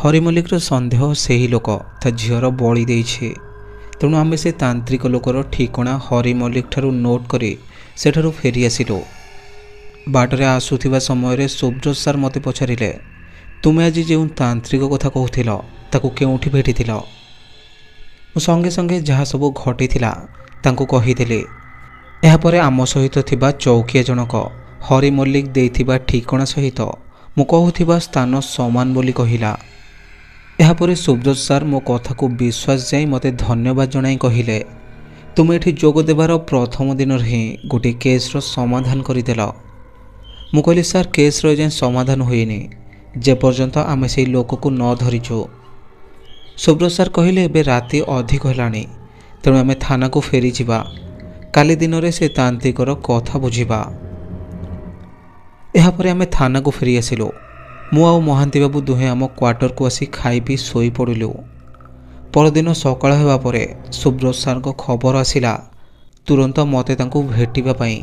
हरि मल्लिकर सन्देह से ही लोक ता झीर बली देइछे। तेणु आमे से तांत्रिक लोकर ठिकणा हरि मल्लिक ठारू नोट करी सेठारू फेरी आसिलु। बाटरे आसुथिबा समय सुब्रत सार मते पचारिले, तुमे आज जो तांत्रिक कथा कहूथिल ताकू केउठी भेटिथिल? मु संगे संगे जहाँ सब घटिथिला तांकू कहिथिले। एहा परे आम सहित थिबा चौकिया जनक हरि मल्लिक देइथिबा ठिकणा सहित मु कहूथिबा स्थान समान बोली कहिला। एहा परे सुब्रत सार मो कथा को विश्वास जाई मते धन्यवाद जणाई कहिले, तुम एठी जोग देवार प्रथम दिन ही गोटे केस्र समाधान करदेल। मु कहली, सार केस्र एजाएं समाधान होइनी जे पर्यंत आमे सेई लोक को न धरिचु। सुब्रत सार कहिले, एबे राति अधिक हेलाणी, तेणु आमे थाना को फेरी जिबा, काली दिन रे से तांत्रिकर कथा बुझिबा। एहा परे आमे थाना को फेरी आसिलु। मु आउ महांती बाबू दुहे आम क्वार्टर को आसी खाई पी सोई पड़िलु। परदिन सकाळ हेबा परे सुब्रत सार को खबर आसिला तुरंत मते तांको भेटिबा पई।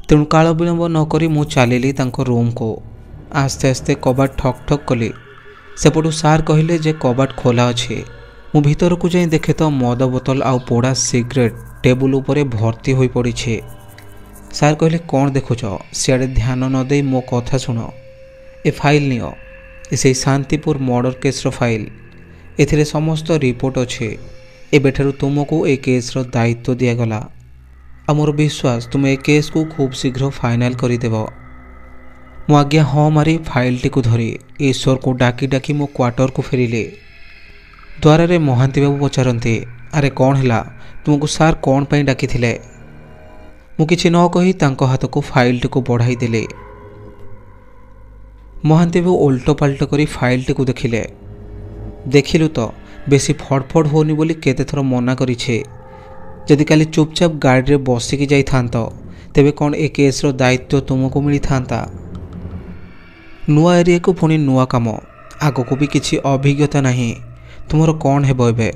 तेणु काल विलंब न करी मु चलिली तांको रूम को। आस्ते आस्ते कबाट ठक ठक कली। सेपटू सार कहिले जे कबाट खोला अछि। मु भीतर को जाई देखे तो मद बोतल आउ पोड़ा सिगरेट टेबुल उपरे भर्ती होई पड़िछे। सार कहले, कौन देखुच? सियाड़े ध्यान न दे मो कथा सुनो। ए फाइल नियो, से शांतिपुर मर्डर केस्र फाइल। एथिरे समस्त रिपोर्ट अच्छे। एबेठारु तुमको ए केस्र दायित्व दिगला। मोर विश्वास तुम ए केस को खूब शीघ्र फाइनाल करदेव। मु आज्ञा हाँ मारी फाइल टी को धरी ईश्वर को डाकी डाकी मो क्वार्टर को फेरिले। द्वार रे महांती बाबू पचारती, अरे कौन है तुमको सार कौन पाई डाकी थिले? मु किछि न कही तांको हाथ को फाइल टी को बढ़ाई देले। महांती बाबू उल्ट पाल्ट करी फाइल टी को देखिले। देखिलु तो बेसी फड़फड़ होनी बोली केते थर मना करिछे। जदि काली चुपचाप गाड़ी रे बसिकी जाई थांतो तेबे कौन ए केस्र दायित्व तुमको मिली थांता? नुआ एरिया को पुणी नुआ काम, आग को भी किछि अभिज्ञता नहीं। तुमर कौन हेबो एबे?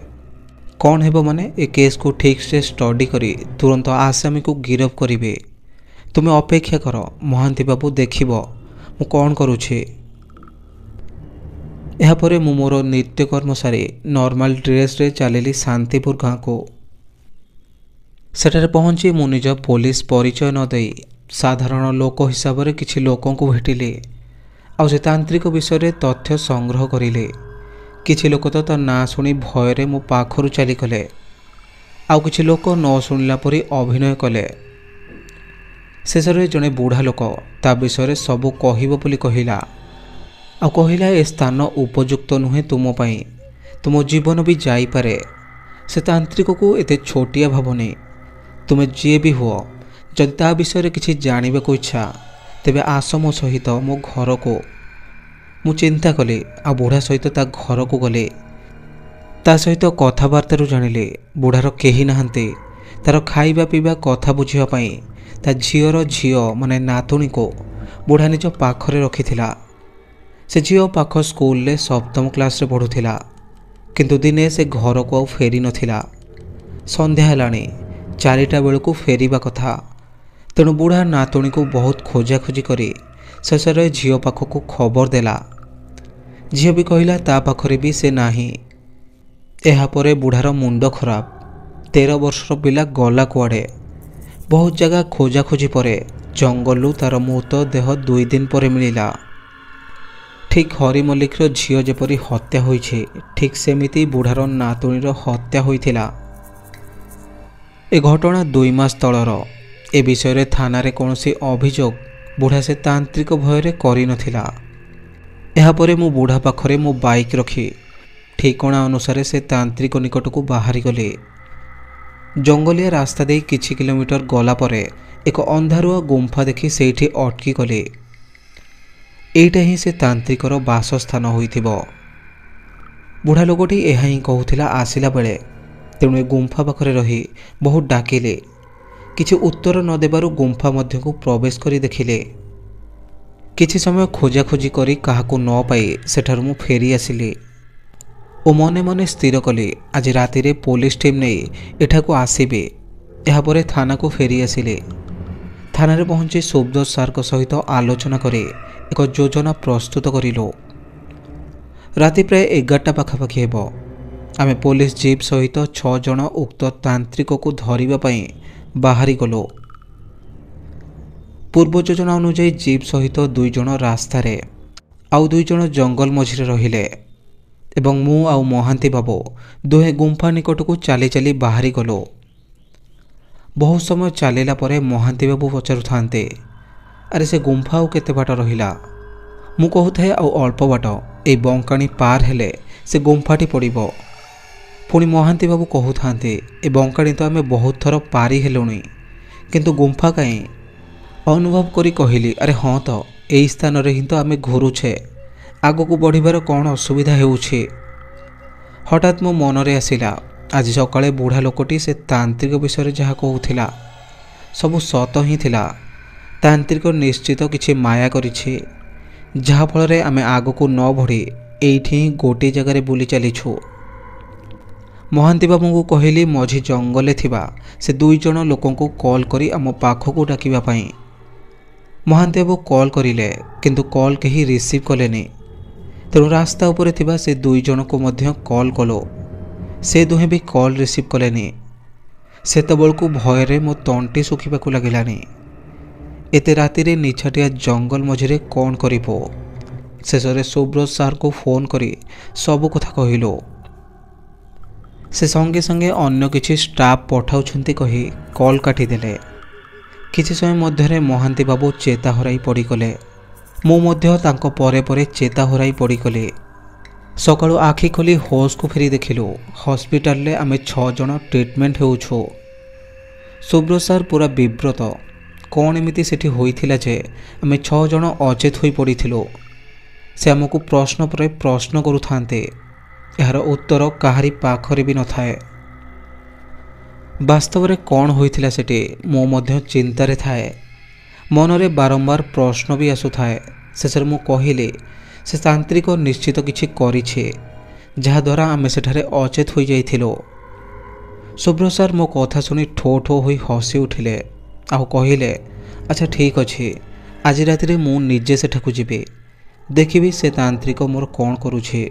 कौन हेबो माने ए केस को ठीक से स्टडी करी तुरंत आसामी को गिरफ करिवे। तुमे अपेक्षा कर, महांती बाबू देखिबो मु कौन करुछे। एहा परे मु मोर नित्यकर्म सारी नॉर्मल ड्रेस रे चलिली शांतिपुर गाँ को। सेठारे पहुंची मु निज पुलिस परिचय न दे साधारण लोक हिसाब से किछि लोकों को भेटिले। आउ से तांत्रिक विषय रे तथ्य संग्रह करिले। किछि लोक तो ना शुणी भय मो पाखरु चली गले। आउ किछि लोक न शुणिला परी अभिनय कले। शेष जड़े बुढ़ा लोक ता विषय सबू कहब बोली कहला। आ कहला, ए स्थान उपयुक्त नुहे तुम पाई, तुम जीवन भी जाईपारे। से तांत्रिक को एते छोटिया भावनी। तुमे जी भी हुआ जदि ता विषय किछि जानिबा को इच्छा तेबे आस मो सहित मो घर को। मु चिंता कली आ बुढ़ा सहित ता घर को गले। ता सहित कथबार्तारू जानिले बुढ़ार केही नाहंते। तार खाइबा पीबा कथा बुझिबा पई ता झीर झीओ माने नातुणी को बुढ़ा निज पाखरे रखिथिला। से झीओ पाख स्कूल ले सप्तम क्लास रे पढ़ुथिला, किंतु दिने से घर को फेरी नथिला। संध्या हेलाणी, 4टा बेलू फेरिबा कथा। तेणु बुढ़ा नातुणी को बहुत खोजा खोजी करी शेष झीओ पाख को खबर देला। झीओ भी कहला ता पाखरे भी से नाही। एहा परे बुढ़ार मुंड खराब। 13 वर्षर पिला गला कुआडे। बहुत जगह खोजा खोजी परे जंगलू तार मृत देह 2 दिन पर मिलिला। ठीक हरि मल्लिकर झील जेपरी हत्या होइछे ठीक सेमिति बुढ़ार नातुणीर हत्या होइथिला। ए घटना 2 मास तलर। ए विषय थाना रे कौनसी अभियोग बुढ़ा से तांत्रिक भय करि नथिला। एहा परे मु बुढ़ा पाखरे मो बाइक रखी ठिकणा अनुसार से तांत्रिक निकट को बाहरी गली। जंगलिया रास्ता दे किछि किलोमीटर गला परे एक अंधारुआ गुंफा देखी सेठी अटकी गली। एइटा ही से तांत्रिकर बासस्थान होइथिबो। बुढ़ा लोकटी एहा ही कहूथिला आसिला बेले। तेणु ए गुंफा पाखरे रही बहुत डाकिले। किछि उत्तर न देबारु गुंफा मध्य को प्रवेश करी देखिले। किछि समय खोजा खोजी करी काहाकू न पाई सेठारु मु फेरी आसिली ओ मने मने स्थिर कली आज राति रे पुलिस टीम नहीं एठा को आसीबे। एहा परे थाना को फेरी आसिले। थाना रे पहुंची सुब्रत सार सहित आलोचना करे एक योजना प्रस्तुत करिलो। राति प्राय 11टा पाखापाखि हेब आमे पुलिस जीप सहित 6 जण उक्त तांत्रिक को धरिबा पई बाहरी गलो। पूर्व योजना अनुसार जीप सहित 2 जण रास्तार आउ 2 जण जंगल मझिरे रहिले एवं मु आउ महांती बाबू दुहे गुंफा निकट को चली चली बाहरी गलो। बहुत समय चलला परे महांती बाबू पचारुथांते, अरे से गुंफा आउ केते बाट रहिला? मु कहूथे आउ अल्प बाट ए बंकाणी पार हेले से गुंफाटी पड़िबो। पुणी महांती बाबू कहूथांते ए बंकाणी तो आमे बहुत थर पारी हेलुणी किंतु गुंफा कहीं? अनुभव करी कहली, अरे हाँ तो यही स्थान रे ही तो आमे घुरुछे, आगो को बढ़िबार कौन असुविधा हेउछे? हठात मो मनरे आसिला आज सकाळे बुढ़ा लोकटी से तांत्रिक विषय जहाँ कहूथिला सबु सत ही थिला। तांत्रिक निश्चित किछि माया करिछि जहा फल आमे आगो को न बढ़ी एठी गोटे जगार बुली चलीछु। महांती बाबू को कहली मझी जंगले थिबा से 2 जण लोकों को कॉल करी आम पाख को डाकिबा पई। महांती बाबू कॉल करिले किंतु कॉल कहीं रिसीव कलेनी। तेणु रास्ता उपरे थिबा से 2 जण को मध्य कॉल कलो, से दुहे भी कॉल रिसीव कलेनी। सेतबेलकु भयरे मो तंटी सुखिबाकु लागिलानी। एते राति रे निछाटिया जंगल मझिरे कौन करिबो? शेषरे सुब्रत सार को फोन करी सबु कथा कहिलो। से संगे संगे अन्य किछि स्टाफ पठाउछंती कही कॉल काटिदेले। किछि समय मध्यरे महांती बाबू चेता हराई पड़ीगले। मु मध्य तांको परे परे चेता हराई पड़ीगली। सकाळु आखि खोली होश को फेरी देखिलु हॉस्पिटल रे आमे 6 जण ट्रीटमेंट हेउछु। सुब्रत सार पूरा विव्रत कौन एमिति सेठी होइथिला जे आमे 6 जण अचेत होई पड़िथिलु। से आमको प्रश्न पर प्रश्न करुथांते, यार उत्तर काहारी पाखरे भी न थाए। वास्तव में कौन होइथिला सेठी मो मध्य चिंतारे थाए। मनरे बारंबार प्रश्न भी आसुथाए। शेषरे मु कहिली से तांत्रिक निश्चित किछि करिछे जहा द्वारा आमे सेठारे अचेत होई जाइथिलो। सुब्रत सार मो कथा सुनी ठो ठो होई हसी उठिले आउ कहिले, अच्छा ठीक अछि, आज राति रे मु निजे सेठाकु जिबे, देखिबी से तांत्रिक मोर कौन करुछे।